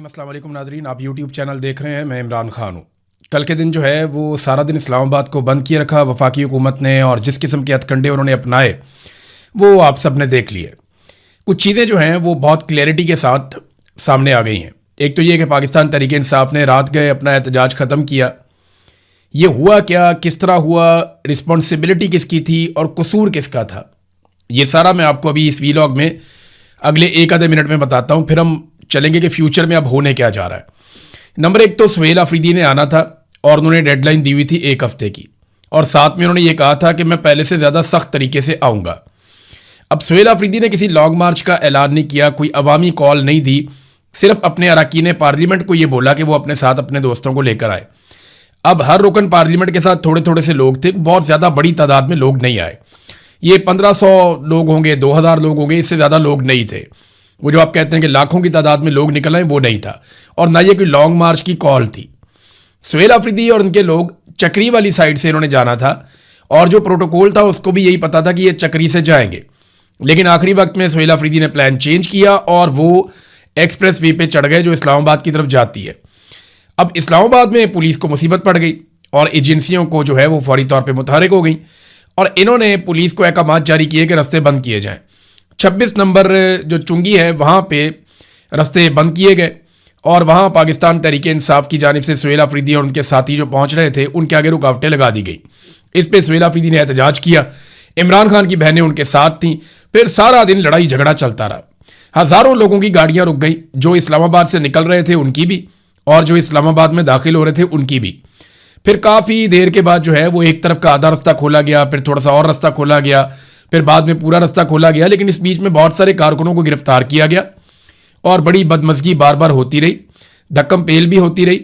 रहीम। अस्सलाम वालेकुम नाज़रीन, आप यूट्यूब चैनल देख रहे हैं। मैं इमरान खान हूँ। कल के दिन जो है वो सारा दिन इस्लामाबाद को बंद किए रखा वफाकी हुकूमत ने, और जिस किस्म के हथकंडे उन्होंने अपनाए वो आप सब ने देख लिए। कुछ चीज़ें जो हैं वो बहुत क्लैरिटी के साथ सामने आ गई हैं। एक तो ये कि पाकिस्तान तहरीक इंसाफ ने रात गए अपना एहतजाज ख़त्म किया। ये हुआ क्या, किस तरह हुआ, रिस्पॉन्सिबिलिटी किसकी थी और कसूर किसका था, ये सारा मैं आपको अभी इस वीलॉग में अगले एक आधे मिनट में बताता हूँ। फिर हम चलेंगे कि फ्यूचर में अब होने क्या जा रहा है। नंबर एक तो सुहेल अफरीदी ने आना था और उन्होंने डेडलाइन दी हुई थी 1 हफ्ते की, और साथ में उन्होंने ये कहा था कि मैं पहले से ज़्यादा सख्त तरीके से आऊँगा। अब सुहेल अफरीदी ने किसी लॉन्ग मार्च का ऐलान नहीं किया, कोई अवामी कॉल नहीं दी, सिर्फ अपने अरकान पार्लियामेंट को ये बोला कि वो अपने साथ अपने दोस्तों को लेकर आए। अब हर रुकन पार्लियामेंट के साथ थोड़े थोड़े से लोग थे, बहुत ज़्यादा बड़ी तादाद में लोग नहीं आए। ये 1500 लोग होंगे, 2000 लोग होंगे, इससे ज़्यादा लोग नहीं थे। वो जो आप कहते हैं कि लाखों की तादाद में लोग निकल आए, वो नहीं था, और ना ये कोई लॉन्ग मार्च की कॉल थी। सुहेल अफरीदी और उनके लोग चक्री वाली साइड से इन्होंने जाना था, और जो प्रोटोकॉल था उसको भी यही पता था कि ये चक्री से जाएंगे। लेकिन आखिरी वक्त में सुहेल अफरीदी ने प्लान चेंज किया और वो एक्सप्रेस वे पे चढ़ गए जो इस्लामाबाद की तरफ जाती है। अब इस्लामाबाद में पुलिस को मुसीबत पड़ गई और एजेंसियों को जो है वो फौरी तौर पर मुतहरिक हो गई, और इन्होंने पुलिस को अहकामात जारी किए कि रास्ते बंद किए जाएं। 26 नंबर जो चुंगी है वहाँ पे रास्ते बंद किए गए, और वहाँ पाकिस्तान तहरीक इंसाफ की जानिब से सुहेल अफरीदी और उनके साथी जो पहुँच रहे थे उनके आगे रुकावटें लगा दी गई। इस पर सुहेल अफरीदी ने एहतजाज किया, इमरान खान की बहनें उनके साथ थीं। फिर सारा दिन लड़ाई झगड़ा चलता रहा। हज़ारों लोगों की गाड़ियाँ रुक गई, जो इस्लामाबाद से निकल रहे थे उनकी भी, और जो इस्लामाबाद में दाखिल हो रहे थे उनकी भी। फिर काफ़ी देर के बाद जो है वो एक तरफ का आधा रास्ता खोला गया, फिर थोड़ा सा और रास्ता खोला गया, फिर बाद में पूरा रास्ता खोला गया। लेकिन इस बीच में बहुत सारे कारकुनों को गिरफ्तार किया गया और बड़ी बदमज़गी बार बार होती रही, धक्कम पेल भी होती रही।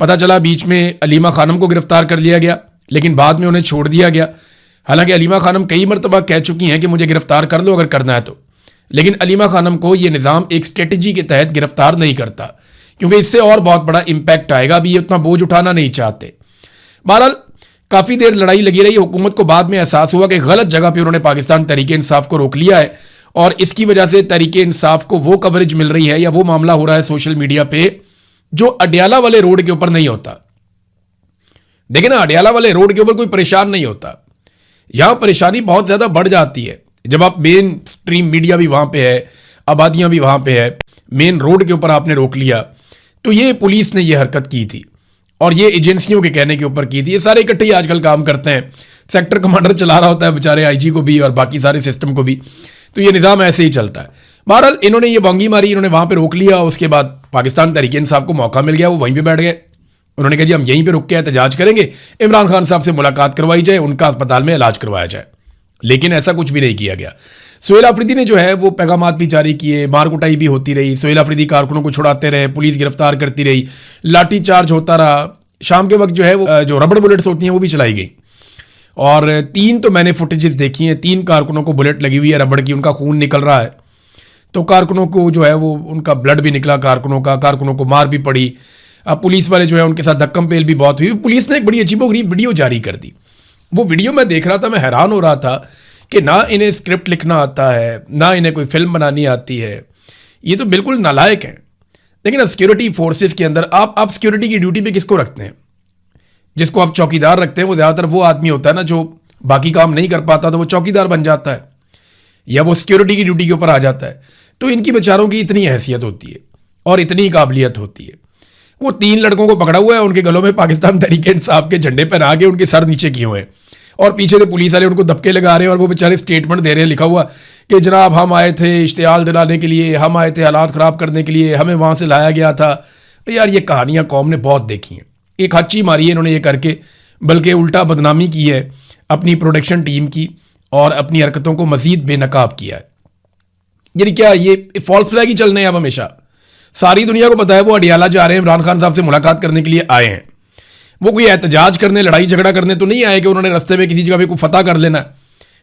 पता चला बीच में अलीमा खानम को गिरफ्तार कर लिया गया, लेकिन बाद में उन्हें छोड़ दिया गया। हालांकि अलीमा खानम कई मरतबा कह चुकी हैं कि मुझे गिरफ्तार कर लो अगर करना है तो, लेकिन अलीमा खानम को ये निज़ाम एक स्ट्रेटजी के तहत गिरफ्तार नहीं करता, क्योंकि इससे और बहुत बड़ा इम्पैक्ट आएगा। अभी ये उतना बोझ उठाना नहीं चाहते। बहरहाल काफ़ी देर लड़ाई लगी रही। हुकूमत को बाद में एहसास हुआ कि गलत जगह पे उन्होंने पाकिस्तान तहरीक इंसाफ को रोक लिया है, और इसकी वजह से तहरीक इंसाफ को वो कवरेज मिल रही है या वो मामला हो रहा है सोशल मीडिया पे जो अडियाला वाले रोड के ऊपर नहीं होता। देखिए ना, अडियाला वाले रोड के ऊपर कोई परेशान नहीं होता, यहां परेशानी बहुत ज़्यादा बढ़ जाती है जब आप मेन स्ट्रीम मीडिया भी वहां पे है, आबादियां भी वहां पे है, मेन रोड के ऊपर आपने रोक लिया। तो ये पुलिस ने ये हरकत की थी और ये एजेंसियों के कहने के ऊपर की थी। ये सारे इकट्ठे ही आजकल काम करते हैं, सेक्टर कमांडर चला रहा होता है बेचारे, आईजी को भी और बाकी सारे सिस्टम को भी। तो ये निज़ाम ऐसे ही चलता है। बहरहाल इन्होंने ये बंगी मारी, इन्होंने वहाँ पे रोक लिया। उसके बाद पाकिस्तान तहरीक इंसाफ को मौका मिल गया, वो वहीं पे बैठ गए। उन्होंने कहा जी हम यहीं पे रुक के एहतजाज करेंगे, इमरान खान साहब से मुलाकात करवाई जाए, उनका अस्पताल में इलाज करवाया जाए। लेकिन ऐसा कुछ भी नहीं किया गया। सुहेल अफरीदी ने जो है वो पैगामात भी जारी किए, मार कुटाई भी होती रही, सुहेल अफरीदी कारकुनों को छुड़ाते रहे, पुलिस गिरफ्तार करती रही, लाठी चार्ज होता रहा। शाम के वक्त जो है वो जो रबड़ बुलेट्स होती हैं वो भी चलाई गई, और 3 तो मैंने फुटेजेस देखी हैं, 3 कारकुनों को बुलेट लगी हुई है रबड़ की, उनका खून निकल रहा है। तो कारकुनों को जो है वो उनका ब्लड भी निकला, कारकुनों को मार भी पड़ी। अब पुलिस वाले जो है उनके साथ धक्कम पेल भी बहुत हुई। पुलिस ने एक बड़ी अजीबोगरीब वीडियो जारी कर दी। वो वीडियो मैं देख रहा था, मैं हैरान हो रहा था कि ना इन्हें स्क्रिप्ट लिखना आता है, ना इन्हें कोई फिल्म बनानी आती है। ये तो बिल्कुल नालायक हैं। लेकिन ना सिक्योरिटी फोर्सेस के अंदर आप सिक्योरिटी की ड्यूटी पे किसको रखते हैं? जिसको आप चौकीदार रखते हैं वो ज़्यादातर वो आदमी होता है ना जो बाकी काम नहीं कर पाता, तो वो चौकीदार बन जाता है या वो सिक्योरिटी की ड्यूटी के ऊपर आ जाता है। तो इनकी बेचारों की इतनी हैसियत होती है और इतनी काबिलियत होती है। वो 3 लड़कों को पकड़ा हुआ है, उनके गलों में पाकिस्तान तहरीक इंसाफ के झंडे पहना के उनके सर नीचे किए हुए हैं, और पीछे से पुलिस वाले उनको दबके लगा रहे हैं, और वो बेचारे स्टेटमेंट दे रहे हैं लिखा हुआ कि जनाब हम आए थे इश्तियाल दिलाने के लिए, हम आए थे हालात ख़राब करने के लिए, हमें वहाँ से लाया गया था। यार ये कहानियाँ कौम ने बहुत देखी हैं। एक हच्ची मारी है इन्होंने ये करके, बल्कि उल्टा बदनामी की है अपनी प्रोडक्शन टीम की, और अपनी हरकतों को मज़ीद बेनकाब किया है। यानी क्या ये फॉल्स फ्लैग ही चलने हैं अब हमेशा? सारी दुनिया को पता है वो अडियाला जा रहे हैं, इमरान खान साहब से मुलाकात करने के लिए आए हैं। वो कोई एहतजाज करने, लड़ाई झगड़ा करने तो नहीं आए कि उन्होंने रास्ते में किसी जगह पे कोई फतह कर लेना है।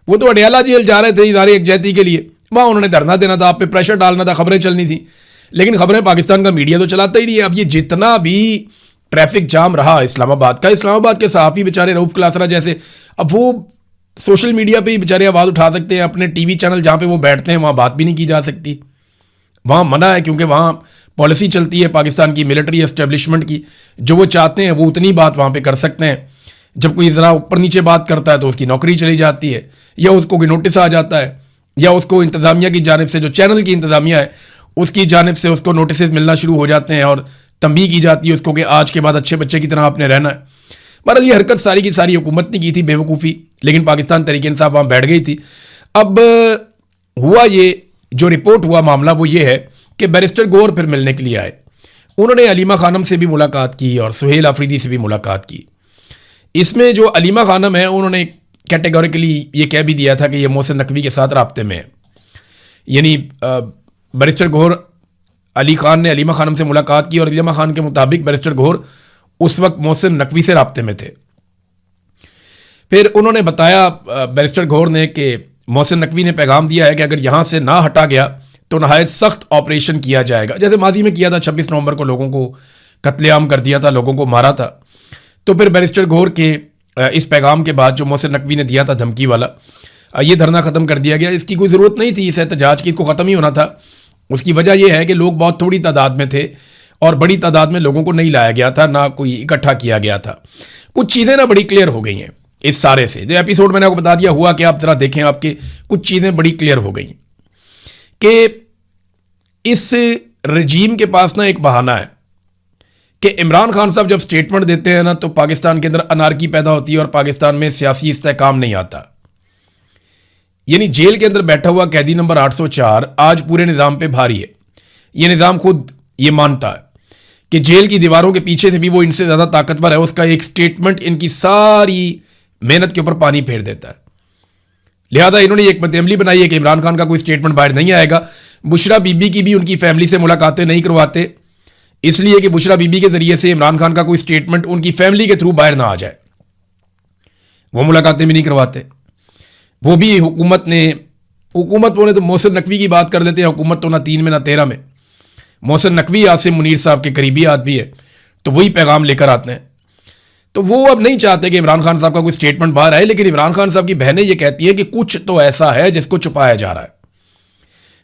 वो तो अडियाला जेल जा रहे थे इदारे यकजहती के लिए, वहाँ उन्होंने धरना देना था, आप पे प्रेशर डालना था, खबरें चलनी थी। लेकिन खबरें पाकिस्तान का मीडिया तो चलाता ही नहीं है। अब ये जितना भी ट्रैफिक जाम रहा इस्लामाबाद के सहाफ़ी बेचारे रऊफ़ क्लासरा जैसे, अब वो सोशल मीडिया पे ही बेचारे आवाज़ उठा सकते हैं, अपने टीवी चैनल जहाँ पे वो बैठते हैं वहाँ बात भी नहीं की जा सकती। वहाँ मना है, क्योंकि वहाँ पॉलिसी चलती है पाकिस्तान की मिलिट्री एस्टेब्लिशमेंट की, जो वो चाहते हैं वो उतनी बात वहाँ पे कर सकते हैं। जब कोई ज़रा ऊपर नीचे बात करता है तो उसकी नौकरी चली जाती है, या उसको कोई नोटिस आ जाता है, या उसको इंतज़ामिया की जानिब से, जो चैनल की इंतज़ामिया है उसकी जानिब से उसको नोटिस मिलना शुरू हो जाते हैं और तंबीह की जाती है उसको कि आज के बाद अच्छे बच्चे की तरह आपने रहना है। बहरहाल ये हरकत सारी की सारी हुकूमत ने की थी, बेवकूफ़ी, लेकिन पाकिस्तान तहरीक इंसाफ वहाँ बैठ गई थी। अब हुआ ये, जो रिपोर्ट हुआ मामला वो ये है कि बैरिस्टर गौहर फिर मिलने के लिए आए। उन्होंने अलीमा खानम से भी मुलाकात की और सुहेल आफरीदी से भी मुलाकात की। इसमें जो अलीमा खानम है उन्होंने कैटेगोरिकली ये कह भी दिया था कि ये मोहसिन नकवी के साथ राब्ते में है, यानी बैरिस्टर गौहर, अली खान ने अलीमा खानम से मुलाकात की और अलीमा खान के मुताबिक बैरिस्टर गौहर उस वक्त मोहसिन नकवी से राब्ते में थे। फिर उन्होंने बताया बैरिस्टर गौहर ने कि मोहसिन नकवी ने पैगाम दिया है कि अगर यहाँ से ना हटा गया तो नहायत सख्त ऑपरेशन किया जाएगा, जैसे माजी में किया था, 26 नवंबर को लोगों को कत्लेआम कर दिया था, लोगों को मारा था। तो फिर बैरिस्टर गौहर के इस पैगाम के बाद जो मोहसिन नकवी ने दिया था धमकी वाला, ये धरना ख़त्म कर दिया गया। इसकी कोई ज़रूरत नहीं थी, इस एहतजाज की, इसको ख़त्म ही होना था। उसकी वजह यह है कि लोग बहुत थोड़ी तादाद में थे और बड़ी तादाद में लोगों को नहीं लाया गया था, ना कोई इकट्ठा किया गया था। कुछ चीज़ें ना बड़ी क्लियर हो गई हैं इस सारे से, जो एपिसोड मैंने आपको बता दिया हुआ कि आप ज़रा देखें, आपके कुछ चीज़ें बड़ी क्लियर हो गई कि इस रजीम के पास ना एक बहाना है कि इमरान खान साहब जब स्टेटमेंट देते हैं ना तो पाकिस्तान के अंदर अनारकी पैदा होती है और पाकिस्तान में सियासी इस्तेहकाम नहीं आता। यानी जेल के अंदर बैठा हुआ कैदी नंबर 804 आज पूरे निज़ाम पे भारी है। ये निज़ाम खुद ये मानता है कि जेल की दीवारों के पीछे से भी वो इनसे ज़्यादा ताकतवर है। उसका एक स्टेटमेंट इनकी सारी मेहनत के ऊपर पानी फेर देता है। लिहाजा इन्होंने एक असेंबली बनाई है कि इमरान खान का कोई स्टेटमेंट बाहर नहीं आएगा। बुशरा बीबी की भी उनकी फैमिली से मुलाकातें नहीं करवाते, इसलिए कि बुशरा बीबी के जरिए से इमरान खान का कोई स्टेटमेंट उनकी फैमिली के थ्रू बाहर ना आ जाए। वो मुलाकातें भी नहीं करवाते। वो भी हुकूमत बोले तो मोहसिन नकवी की बात कर देते हैं। हुकूमत तो ना 3 में ना 13 में। मोहसिन नकवी आसिम मुनीर साहब के करीबी आदमी है, तो वही पैगाम लेकर आते हैं। तो वो अब नहीं चाहते कि इमरान खान साहब का कोई स्टेटमेंट बाहर आए, लेकिन इमरान खान साहब की बहनें ये कहती हैं कि कुछ तो ऐसा है जिसको छुपाया जा रहा है।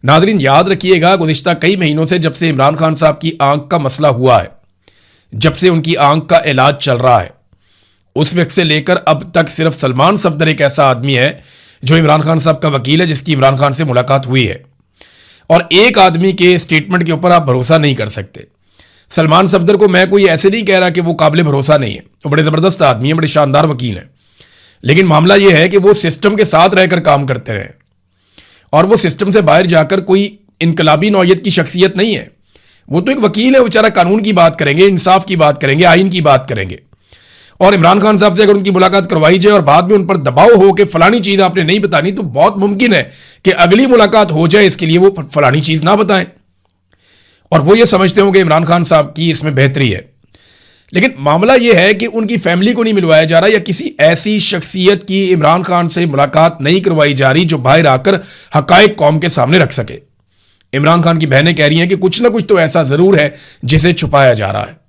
नादरीन याद रखिएगा, गुज़िश्ता कई महीनों से जब से इमरान खान साहब की आंख का मसला हुआ है, जब से उनकी आंख का इलाज चल रहा है, उस वक्त से लेकर अब तक सिर्फ सलमान सफदर एक ऐसा आदमी है जो इमरान खान साहब का वकील है, जिसकी इमरान खान से मुलाकात हुई है। और एक आदमी के स्टेटमेंट के ऊपर आप भरोसा नहीं कर सकते। सलमान सफदर को मैं कोई ऐसे नहीं कह रहा कि वो काबिल भरोसा नहीं है, वो बड़े ज़बरदस्त आदमी है, बड़े शानदार वकील हैं। लेकिन मामला ये है कि वो सिस्टम के साथ रहकर काम करते रहे और वो सिस्टम से बाहर जाकर कोई इनकलाबी नौयत की शख्सियत नहीं है। वो तो एक वकील है, बेचारा कानून की बात करेंगे, इंसाफ की बात करेंगे, आइन की बात करेंगे। और इमरान खान साहब से अगर उनकी मुलाकात करवाई जाए और बाद में उन पर दबाव हो कि फलानी चीज़ आपने नहीं बतानी, तो बहुत मुमकिन है कि अगली मुलाकात हो जाए इसके लिए वो फलानी चीज़ ना बताएं और वो ये समझते हो कि इमरान खान साहब की इसमें बेहतरी है। लेकिन मामला ये है कि उनकी फैमिली को नहीं मिलवाया जा रहा, या किसी ऐसी शख्सियत की इमरान खान से मुलाकात नहीं करवाई जा रही जो बाहर आकर हकायक कौम के सामने रख सके। इमरान खान की बहनें कह रही हैं कि कुछ ना कुछ तो ऐसा ज़रूर है जिसे छुपाया जा रहा है।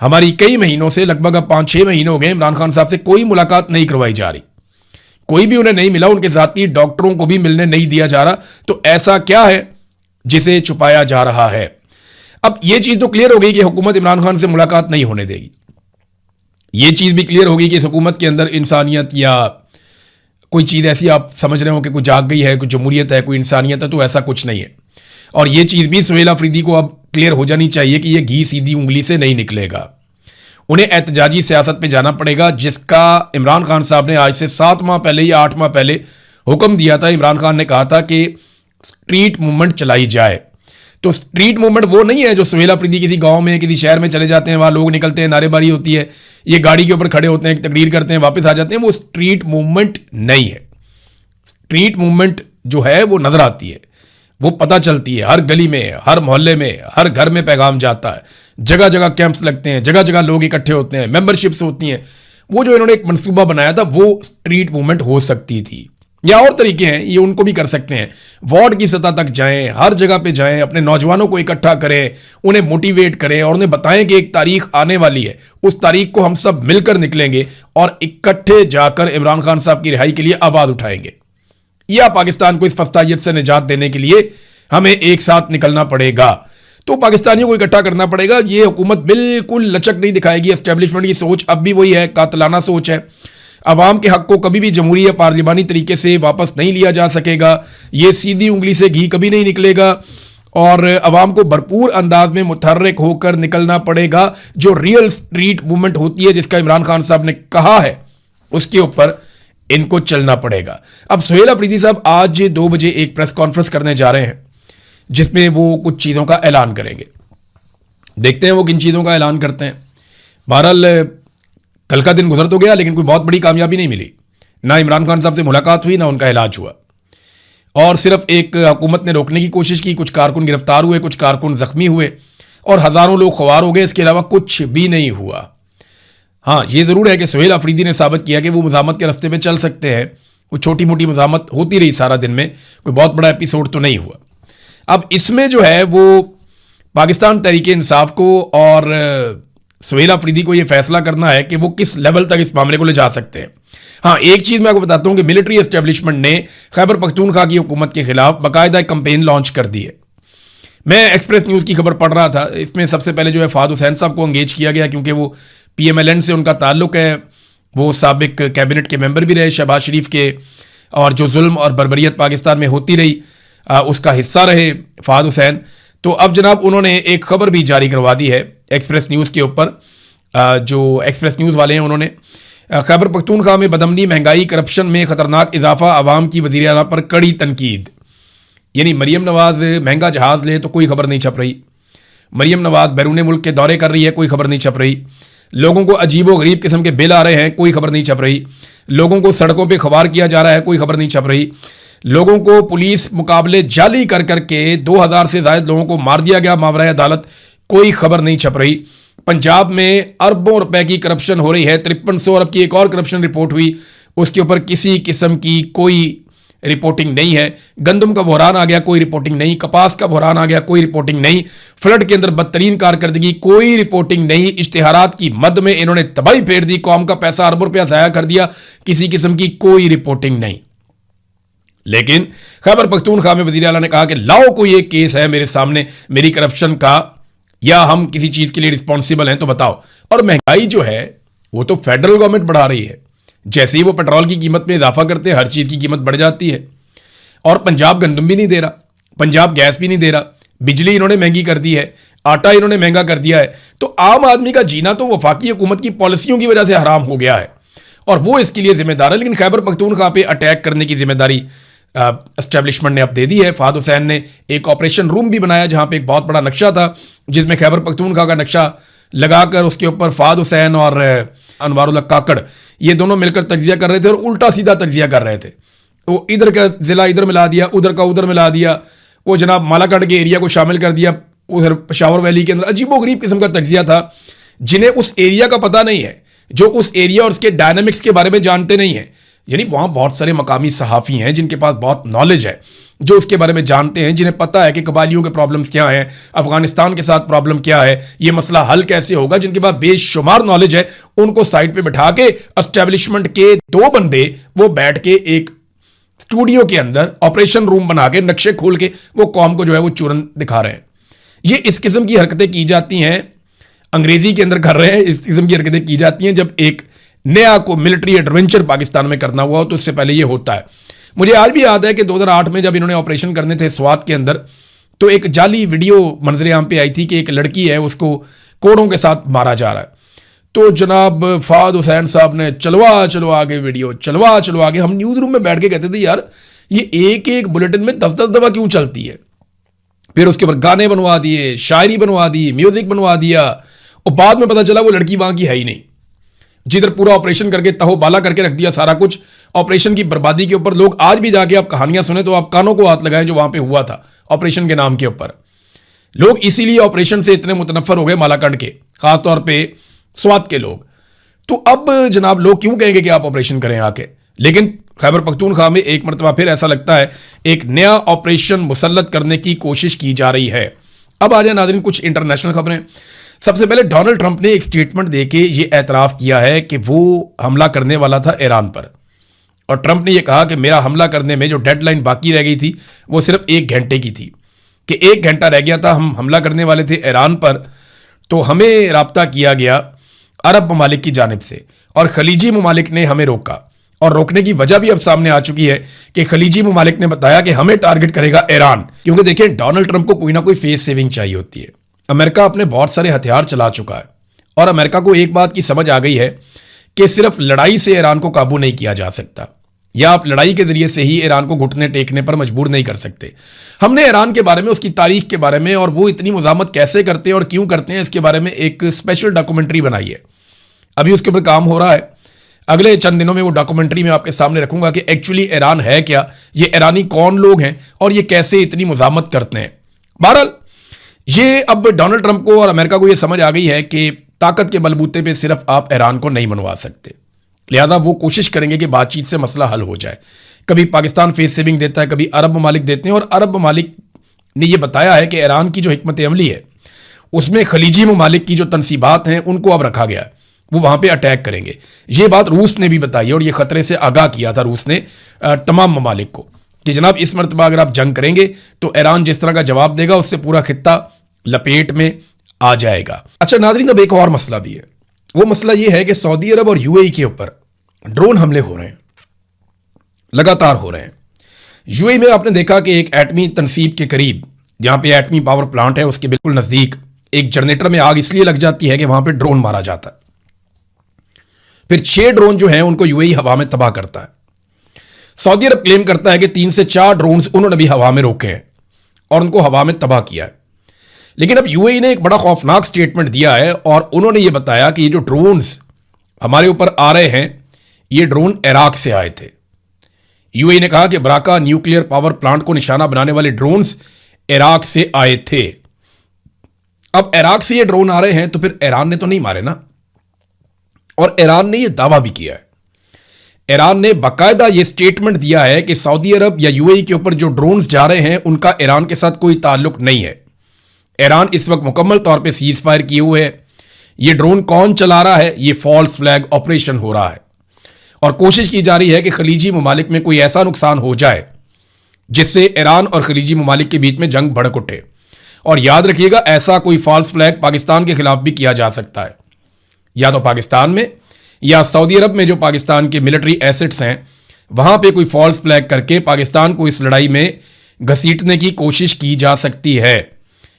हमारी कई महीनों से, लगभग अब 5-6 महीने हो गए, इमरान खान साहब से कोई मुलाकात नहीं करवाई जा रही। कोई भी उन्हें नहीं मिला, उनके ज़ाती डॉक्टरों को भी मिलने नहीं दिया जा रहा। तो ऐसा क्या है जिसे छुपाया जा रहा है? अब यह चीज़ तो क्लियर हो गई कि हुकूमत इमरान खान से मुलाकात नहीं होने देगी। यह चीज़ भी क्लियर होगी कि इस हुकूमत के अंदर इंसानियत या कोई चीज़ ऐसी आप समझ रहे हो कि कोई जाग गई है, कोई जमहूरियत है, कोई इंसानियत है, तो ऐसा कुछ नहीं है। और यह चीज़ भी सुहेल आफरीदी को अब क्लियर हो जानी चाहिए कि यह घी सीधी उंगली से नहीं निकलेगा। उन्हें एहतजाजी सियासत पे जाना पड़ेगा, जिसका इमरान खान साहब ने आज से 7 माह पहले या 8 माह पहले हुक्म दिया था। इमरान खान ने कहा था कि स्ट्रीट मूवमेंट चलाई जाए। तो स्ट्रीट मूवमेंट वो नहीं है जो सुहेल आफरीदी किसी गांव में, किसी शहर में चले जाते हैं, वहाँ लोग निकलते हैं, नारेबारी होती है, ये गाड़ी के ऊपर खड़े होते हैं, तकरीर करते हैं, वापस आ जाते हैं। वो स्ट्रीट मूवमेंट नहीं है। स्ट्रीट मूवमेंट जो है वो नजर आती है, वो पता चलती है, हर गली में, हर मोहल्ले में, हर घर में पैगाम जाता है, जगह जगह कैंप्स लगते हैं, जगह जगह लोग इकट्ठे होते हैं, मेंबरशिप्स होती हैं। वो जो इन्होंने एक मंसूबा बनाया था वो स्ट्रीट मूवमेंट हो सकती थी, या और तरीके हैं, ये उनको भी कर सकते हैं। वार्ड की सतह तक जाएं, हर जगह पे जाएं, अपने नौजवानों को इकट्ठा करें, उन्हें मोटिवेट करें और उन्हें बताएं कि एक तारीख आने वाली है, उस तारीख को हम सब मिलकर निकलेंगे और इकट्ठे जाकर इमरान खान साहब की रिहाई के लिए आवाज़ उठाएंगे, या पाकिस्तान को इस फस्तायत से निजात देने के लिए हमें एक साथ निकलना पड़ेगा। तो पाकिस्तानियों को इकट्ठा करना पड़ेगा। ये हुकूमत बिल्कुल लचक नहीं दिखाएगी। एस्टेब्लिशमेंट की सोच अब भी वही है, कातलाना सोच है। अवाम के हक को कभी भी जमहूरी या पार्लिमानी तरीके से वापस नहीं लिया जा सकेगा। ये सीधी उंगली से घी कभी नहीं निकलेगा और अवाम को भरपूर अंदाज में मुतहर्रिक होकर निकलना पड़ेगा। जो रियल स्ट्रीट मूवमेंट होती है, जिसका इमरान खान साहब ने कहा है, उसके ऊपर इनको चलना पड़ेगा। अब सुहेल अफरीदी साहब आज 2 बजे एक प्रेस कॉन्फ्रेंस करने जा रहे हैं, जिसमें वो कुछ चीज़ों का ऐलान करेंगे। देखते हैं वो किन चीज़ों का ऐलान करते हैं। बहरहाल कल का दिन गुजर तो गया, लेकिन कोई बहुत बड़ी कामयाबी नहीं मिली। ना इमरान खान साहब से मुलाकात हुई, ना उनका इलाज हुआ, और सिर्फ एक हुकूमत ने रोकने की कोशिश की। कुछ कारकुन गिरफ्तार हुए, कुछ कारकुन जख्मी हुए और हज़ारों लोग ख्वार हो गए। इसके अलावा कुछ भी नहीं हुआ। हाँ, ये ज़रूर है कि सुहेल अफरीदी ने साबित किया कि वो मज़ामत के रास्ते पे चल सकते हैं। वो छोटी मोटी मज़ामत होती रही सारा दिन में, कोई बहुत बड़ा एपिसोड तो नहीं हुआ। अब इसमें जो है वो पाकिस्तान तहरीक इंसाफ को और सुहेल अफरीदी को ये फैसला करना है कि वो किस लेवल तक इस मामले को ले जा सकते हैं। हाँ, एक चीज़ मैं आपको बताता हूँ कि मिलिट्री एस्टेब्लिशमेंट ने खैबर पख्तूनख्वा की हुकूमत के खिलाफ बाकायदा एक कंपेन लॉन्च कर दी है। मैं एक्सप्रेस न्यूज़ की खबर पढ़ रहा था। इसमें सबसे पहले जो है फहद हुसैन साहब को एंगेज किया गया, क्योंकि वो PMLN से उनका ताल्लुक है। वो साबिक कैबिनेट के मेंबर भी रहे शहबाज शरीफ के, और जो जुल्म और बर्बरियत पाकिस्तान में होती रही उसका हिस्सा रहे फहद हुसैन। तो अब जनाब उन्होंने एक खबर भी जारी करवा दी है एक्सप्रेस न्यूज़ के ऊपर। जो एक्सप्रेस न्यूज़ वाले हैं उन्होंने खैबर पख्तूनख्वा में बदमनी, महंगाई, करप्शन में खतरनाक इजाफा, अवाम की वज़ीर आला पर कड़ी तनकीद। यानी मरीम नवाज महंगा जहाज़ ले तो कोई खबर नहीं छप रही। मरीम नवाज बैरून मुल्क के दौरे कर रही है, कोई खबर नहीं छप रही। लोगों को अजीबो गरीब किस्म के बिल आ रहे हैं, कोई खबर नहीं छप रही। लोगों को सड़कों पर खबार किया जा रहा है, कोई खबर नहीं छप रही। लोगों को पुलिस मुकाबले जाली कर करके 2000 से ज़ायद लोगों को मार दिया गया मावराए अदालत, कोई खबर नहीं छप रही। पंजाब में अरबों रुपए की करप्शन हो रही है। 5300 अरब की एक और करप्शन रिपोर्ट हुई, उसके ऊपर किसी किस्म की कोई रिपोर्टिंग नहीं है। गंदम का बहरान आ गया, कोई रिपोर्टिंग नहीं। कपास का बहरान आ गया, कोई रिपोर्टिंग नहीं। फ्लड के अंदर बदतरीन कारकर्दगी, कोई रिपोर्टिंग नहीं। इश्तिहारात की मद में इन्होंने तबाही फेर दी, कौम का पैसा अरबों रुपया ज़ाया कर दिया, किसी किस्म की कोई रिपोर्टिंग नहीं। लेकिन खैबर पख्तूनख्वा में वज़ीर आला ने कहा कि लाओ कोई एक केस है मेरे सामने मेरी करप्शन का, या हम किसी चीज़ के लिए रिस्पॉन्सिबल हैं तो बताओ। और महंगाई जो है वो तो फेडरल गवर्नमेंट बढ़ा रही है। जैसे ही वो पेट्रोल की कीमत में इजाफा करते हैं, हर चीज़ की कीमत बढ़ जाती है। और पंजाब गंदम भी नहीं दे रहा, पंजाब गैस भी नहीं दे रहा, बिजली इन्होंने महंगी कर दी है, आटा इन्होंने महंगा कर दिया है। तो आम आदमी का जीना तो वफाकी हुकूमत की पॉलिसियों की वजह से हराम हो गया है और वो इसके लिए जिम्मेदार है। लेकिन खैबर पख्तूनख्वा पे अटैक करने की जिम्मेदारी एस्टेब्लिशमेंट ने अब दे दी है। फहद हुसैन ने एक ऑपरेशन रूम भी बनाया, जहां पे एक बहुत बड़ा नक्शा था, जिसमें खैबर पख्तूनख्वा का नक्शा लगाकर उसके ऊपर फहद हुसैन और अनवारुल्लाह काकड़ ये दोनों मिलकर तज्जिया कर रहे थे और उल्टा सीधा तज्जिया कर रहे थे। वो इधर का ज़िला इधर मिला दिया, उधर का उधर मिला दिया, वो जनाब मालाकंड के एरिया को शामिल कर दिया उधर पेशावर वैली के अंदर। अजीबोगरीब किस्म का तज्जिया था। जिन्हें उस एरिया का पता नहीं है, जो उस एरिया और उसके डायनामिक्स के बारे में जानते नहीं है, यानी वहाँ बहुत सारे मकामी सहाफ़ी हैं जिनके पास बहुत नॉलेज है, जो उसके बारे में जानते हैं, जिन्हें पता है कि कबालियों के प्रॉब्लम्स क्या हैं, अफगानिस्तान के साथ प्रॉब्लम क्या है, ये मसला हल कैसे होगा, जिनके पास बेशुमार नॉलेज है, उनको साइड पे बिठा के एस्टेब्लिशमेंट के 2 बंदे वो बैठ के एक स्टूडियो के अंदर ऑपरेशन रूम बना के नक्शे खोल के वो कौम को जो है वो चूरन दिखा रहे हैं। ये इस किस्म की हरकतें की जाती हैं, अंग्रेजी के अंदर कर रहे हैं, इस किस्म की हरकतें की जाती हैं जब एक नया को मिलिट्री एडवेंचर पाकिस्तान में करना हुआ हो, तो उससे पहले ये होता है। मुझे आज भी याद है कि 2008 में जब इन्होंने ऑपरेशन करने थे स्वात के अंदर, तो एक जाली वीडियो मंजरे आम पे आई थी कि एक लड़की है, उसको कोड़ों के साथ मारा जा रहा है। तो जनाब फहद हुसैन साहब ने चलवा के वीडियो चलवा के, हम न्यूज़ रूम में बैठ के कहते थे यार ये एक एक बुलेटिन में 10-10 दफ़ा क्यों चलती है। फिर उसके ऊपर गाने बनवा दिए, शायरी बनवा दी, म्यूज़िक बनवा दिया, और बाद में पता चला वो लड़की वहाँ की है ही नहीं। जिधर पूरा ऑपरेशन करके तहो बाला करके रख दिया सारा कुछ, ऑपरेशन की बर्बादी के ऊपर लोग आज भी जाके आप कहानियां सुने तो आप कानों को हाथ लगाएं जो वहां पे हुआ था ऑपरेशन के नाम के ऊपर। लोग इसीलिए ऑपरेशन से इतने मुतनफर हो गए मालाकंड के, खासतौर पे स्वात के लोग। तो अब जनाब लोग क्यों कहेंगे कि आप ऑपरेशन करें आके। लेकिन खैबर पख्तूनख्वा में एक मरतबा फिर ऐसा लगता है एक नया ऑपरेशन मुसल्लत करने की कोशिश की जा रही है। अब आ जाए नाज़रीन कुछ इंटरनेशनल खबरें। सबसे पहले डोनाल्ड ट्रंप ने एक स्टेटमेंट देके ये एतराफ़ किया है कि वो हमला करने वाला था ईरान पर, और ट्रंप ने यह कहा कि मेरा हमला करने में जो डेडलाइन बाकी रह गई थी वो सिर्फ 1 घंटे की थी। कि 1 घंटा रह गया था, हम हमला करने वाले थे ईरान पर, तो हमें राब्ता किया गया अरब ममालिक की जानिब से और खलीजी ममालिक ने हमें रोका। और रोकने की वजह भी अब सामने आ चुकी है कि खलीजी ममालिक ने बताया कि हमें टारगेट करेगा ईरान, क्योंकि देखें डोनाल्ड ट्रंप को कोई ना कोई फेस सेविंग चाहिए होती है। अमेरिका अपने बहुत सारे हथियार चला चुका है और अमेरिका को एक बात की समझ आ गई है कि सिर्फ लड़ाई से ईरान को काबू नहीं किया जा सकता, या आप लड़ाई के जरिए से ही ईरान को घुटने टेकने पर मजबूर नहीं कर सकते। हमने ईरान के बारे में, उसकी तारीख के बारे में और वो इतनी मुज़ाहमत कैसे करते हैं और क्यों करते हैं, इसके बारे में एक स्पेशल डॉक्यूमेंट्री बनाई है। अभी उसके ऊपर काम हो रहा है। अगले चंद दिनों में वो डॉक्यूमेंट्री मैं आपके सामने रखूंगा कि एक्चुअली ईरान है क्या, ये ईरानी कौन लोग हैं और ये कैसे इतनी मुज़ाहमत करते हैं। बहरहाल ये अब डोनाल्ड ट्रंप को और अमेरिका को ये समझ आ गई है कि ताकत के बलबूते पे सिर्फ आप ईरान को नहीं मनवा सकते, लिहाजा वो कोशिश करेंगे कि बातचीत से मसला हल हो जाए। कभी पाकिस्तान फेस सेविंग देता है, कभी अरब ममालिक देते हैं, और अरब ममालिक ने यह बताया है कि ईरान की जो हिकमत अमली है उसमें खलीजी ममालिक की जो तनसीबात हैं उनको अब रखा गया है, वो वहां पे अटैक करेंगे। ये बात रूस ने भी बताई और ये खतरे से आगाह किया था रूस ने तमाम ममालिक को कि जनाब इस मरतबा अगर आप जंग करेंगे तो ईरान जिस तरह का जवाब देगा उससे पूरा खित्ता लपेट में आ जाएगा। अच्छा नाज़रीन, अब एक और मसला भी है। वो मसला ये है कि सऊदी अरब और यूएई के ऊपर ड्रोन हमले हो रहे हैं, लगातार हो रहे हैं। यूएई में आपने देखा कि एक एटमी तनसीब के करीब, जहां पे एटमी पावर प्लांट है, उसके बिल्कुल नजदीक एक जनरेटर में आग इसलिए लग जाती है कि वहां पे ड्रोन मारा जाता है। फिर 6 ड्रोन जो हैं उनको यूएई हवा में तबाह करता है। सऊदी अरब क्लेम करता है कि 3 से 4 ड्रोन उन्होंने भी हवा में रोके हैं और उनको हवा में तबाह किया है। लेकिन अब यूएई ने एक बड़ा खौफनाक स्टेटमेंट दिया है और उन्होंने ये बताया कि ये जो ड्रोन्स हमारे ऊपर आ रहे हैं ये ड्रोन इराक से आए थे। यूएई ने कहा कि बराका न्यूक्लियर पावर प्लांट को निशाना बनाने वाले ड्रोन्स इराक से आए थे। अब इराक से ये ड्रोन आ रहे हैं तो फिर ईरान ने तो नहीं मारे ना। और ईरान ने यह दावा भी किया है, ईरान ने बाकायदा यह स्टेटमेंट दिया है कि सऊदी अरब या यूएई के ऊपर जो ड्रोन्स जा रहे हैं उनका ईरान के साथ कोई ताल्लुक नहीं है। ईरान इस वक्त मुकम्मल तौर पे सीज फायर किए हुए है। ये ड्रोन कौन चला रहा है, ये फॉल्स फ्लैग ऑपरेशन हो रहा है और कोशिश की जा रही है कि खलीजी ममालिक में कोई ऐसा नुकसान हो जाए जिससे ईरान और खलीजी ममालिक के बीच में जंग भड़क उठे। और याद रखिएगा, ऐसा कोई फॉल्स फ्लैग पाकिस्तान के खिलाफ भी किया जा सकता है, या तो पाकिस्तान में या सऊदी अरब में जो पाकिस्तान के मिलिट्री एसेट्स हैं वहां पे कोई फॉल्स फ्लैग करके पाकिस्तान को इस लड़ाई में घसीटने की कोशिश की जा सकती है,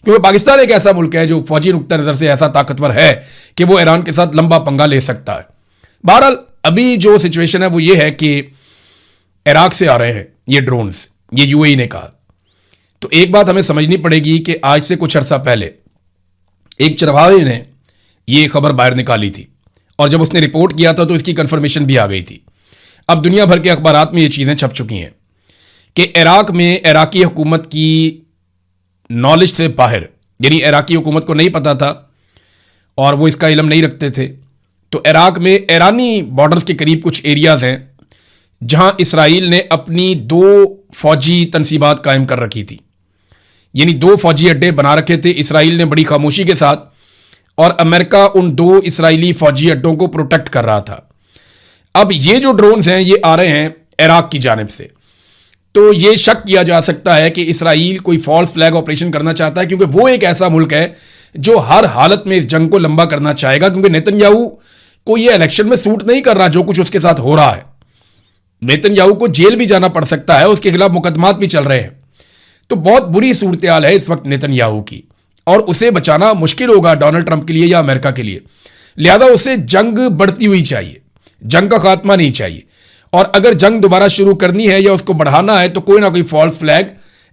क्योंकि पाकिस्तान एक ऐसा मुल्क है जो फौजी नुक्ता नजर से ऐसा ताकतवर है कि वो ईरान के साथ लंबा पंगा ले सकता है। बहरहाल अभी जो सिचुएशन है वो ये है कि इराक से आ रहे हैं ये ड्रोन्स, ये यूएई ने कहा। तो एक बात हमें समझनी पड़ेगी कि आज से कुछ अरसा पहले एक चरवाहे ने ये खबर बाहर निकाली थी और जब उसने रिपोर्ट किया था तो इसकी कंफर्मेशन भी आ गई थी। अब दुनिया भर के अखबारात में ये चीज़ें छप चुकी हैं कि इराक में इराकी हुकूमत की नॉलेज से बाहर, यानी इराकी हुकूमत को नहीं पता था और वो इसका इल्म नहीं रखते थे, तो इराक में ईरानी बॉर्डर्स के करीब कुछ एरियाज हैं जहां इसराइल ने अपनी 2 फौजी तनसीबात कायम कर रखी थी, यानी 2 फौजी अड्डे बना रखे थे इसराइल ने बड़ी खामोशी के साथ, और अमेरिका उन 2 इसराइली फौजी अड्डों को प्रोटेक्ट कर रहा था। अब ये जो ड्रोन्स हैं ये आ रहे हैं इराक की जानिब से, तो ये शक किया जा सकता है कि इसराइल कोई फॉल्स फ्लैग ऑपरेशन करना चाहता है, क्योंकि वो एक ऐसा मुल्क है जो हर हालत में इस जंग को लंबा करना चाहेगा, क्योंकि नेतन्याहू को ये इलेक्शन में सूट नहीं कर रहा जो कुछ उसके साथ हो रहा है। नेतन्याहू को जेल भी जाना पड़ सकता है, उसके खिलाफ मुकदमात भी चल रहे हैं। तो बहुत बुरी सूरत हाल है इस वक्त नेतन्याहू की और उसे बचाना मुश्किल होगा डोनाल्ड ट्रंप के लिए या अमेरिका के लिए। लिहाजा उसे जंग बढ़ती हुई चाहिए, जंग का खात्मा नहीं चाहिए। और अगर जंग दोबारा शुरू करनी है या उसको बढ़ाना है तो कोई ना कोई फॉल्स फ्लैग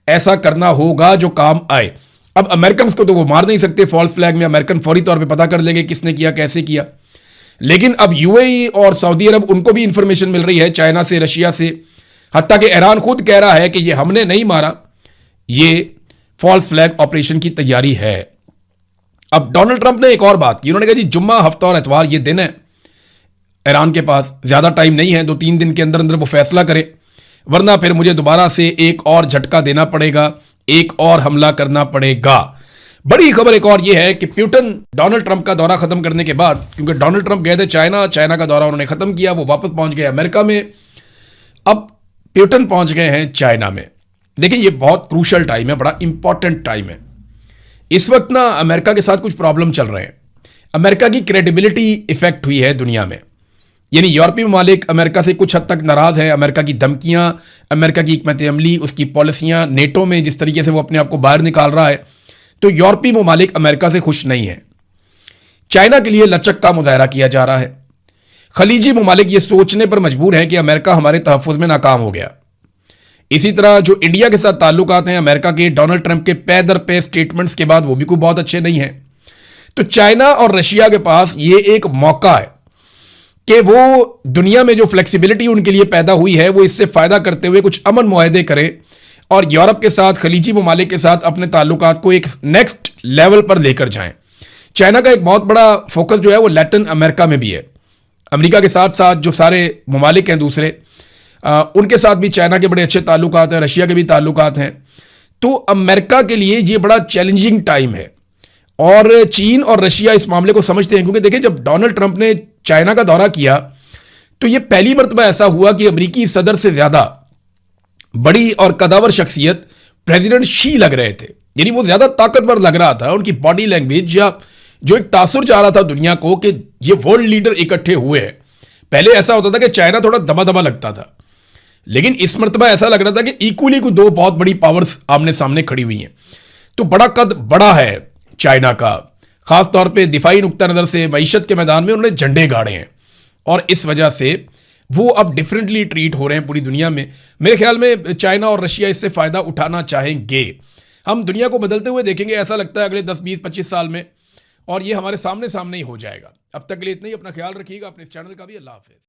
ऐसा करना होगा जो काम आए। अब अमेरिकन को तो वो मार नहीं सकते फॉल्स फ्लैग में, अमेरिकन फौरी तौर पे पता कर लेंगे किसने किया कैसे किया। लेकिन अब यूएई और सऊदी अरब उनको भी इंफॉर्मेशन मिल रही है चाइना से, रशिया से, हत्ता कि ईरान खुद कह रहा है कि ये हमने नहीं मारा, ये फॉल्स फ्लैग ऑपरेशन की तैयारी है। अब डोनाल्ड ट्रंप ने एक और बात की, उन्होंने कहा जी जुम्मा, हफ्ता और इतवार ये दिन है, ईरान के पास ज्यादा टाइम नहीं है, 2-3 दिन के अंदर अंदर वो फैसला करे, वरना फिर मुझे दोबारा से एक और झटका देना पड़ेगा, एक और हमला करना पड़ेगा। बड़ी खबर एक और ये है कि पुतिन डोनाल्ड ट्रंप का दौरा खत्म करने के बाद, क्योंकि डोनाल्ड ट्रंप गए थे चाइना का दौरा उन्होंने खत्म किया, वो वापस पहुंच गए अमेरिका में, अब पुतिन पहुंच गए हैं चाइना में। देखिए ये बहुत क्रूशल टाइम है, बड़ा इंपॉर्टेंट टाइम है। इस वक्त ना अमेरिका के साथ कुछ प्रॉब्लम चल रहे हैं। अमेरिका की क्रेडिबिलिटी इफेक्ट हुई है दुनिया में, यानी यूरोपीय ममालिक अमेरिका से कुछ हद तक नाराज हैं। अमेरिका की धमकियां, अमेरिका की हिकमत अमली, उसकी पॉलिसियां, नेटो में जिस तरीके से वो अपने आप को बाहर निकाल रहा है, तो यूरोपीय ममालिक अमेरिका से खुश नहीं है। चाइना के लिए लचक का मुजाहरा किया जा रहा है। खलीजी ममालिक ये सोचने पर मजबूर हैं कि अमेरिका हमारे तहफ़्फ़ुज़ में नाकाम हो गया। इसी तरह जो इंडिया के साथ ताल्लुकात हैं, अमेरिका के डोनाल्ड ट्रंप के पे दर पे स्टेटमेंट्स के बाद वो भी कोई बहुत अच्छे नहीं हैं। तो चाइना और रशिया के पास ये एक मौका है कि वो दुनिया में जो फ्लेक्सिबिलिटी उनके लिए पैदा हुई है, वो इससे फ़ायदा करते हुए कुछ अमन मुआहदे करें और यूरोप के साथ, खलीजी ममालिक के साथ अपने ताल्लुकात को एक नेक्स्ट लेवल पर लेकर जाएं। चाइना का एक बहुत बड़ा फोकस जो है वो लैटिन अमेरिका में भी है। अमेरिका के साथ साथ जो सारे ममालिक हैं दूसरे, उनके साथ भी चाइना के बड़े अच्छे ताल्लुकात हैं, रशिया के भी ताल्लुकात हैं। तो अमेरिका के लिए ये बड़ा चैलेंजिंग टाइम है और चीन और रशिया इस मामले को समझते हैं, क्योंकि देखिए जब डोनाल्ड ट्रंप ने चाइना का दौरा किया तो ये पहली मरतबा ऐसा हुआ कि अमेरिकी सदर से ज़्यादा बड़ी और कदावर शख्सियत प्रेसिडेंट शी लग रहे थे, यानी वो ज़्यादा ताकतवर लग रहा था। उनकी बॉडी लैंग्वेज या जो एक तासुर जा रहा था दुनिया को कि ये वर्ल्ड लीडर इकट्ठे हुए हैं। पहले ऐसा होता था कि चाइना थोड़ा दबा दबा लगता था, लेकिन इस मरतबा ऐसा लग रहा था कि इक्वली को दो बहुत बड़ी पावर्स आमने सामने खड़ी हुई हैं। तो बड़ा कद बड़ा है चाइना का, खास तौर पे दिफाई नुक्ता नज़र से मईशत के मैदान में उन्होंने झंडे गाड़े हैं और इस वजह से वो अब डिफरेंटली ट्रीट हो रहे हैं पूरी दुनिया में। मेरे ख्याल में चाइना और रशिया इससे फ़ायदा उठाना चाहेंगे। हम दुनिया को बदलते हुए देखेंगे, ऐसा लगता है, अगले 10, 20, 25 साल में, और ये हमारे सामने सामने ही हो जाएगा। अब तक के लिए इतना ही। अपना ख्याल रखिएगा, अपने इस चैनल का भी। अल्लाह हाफ़िज़।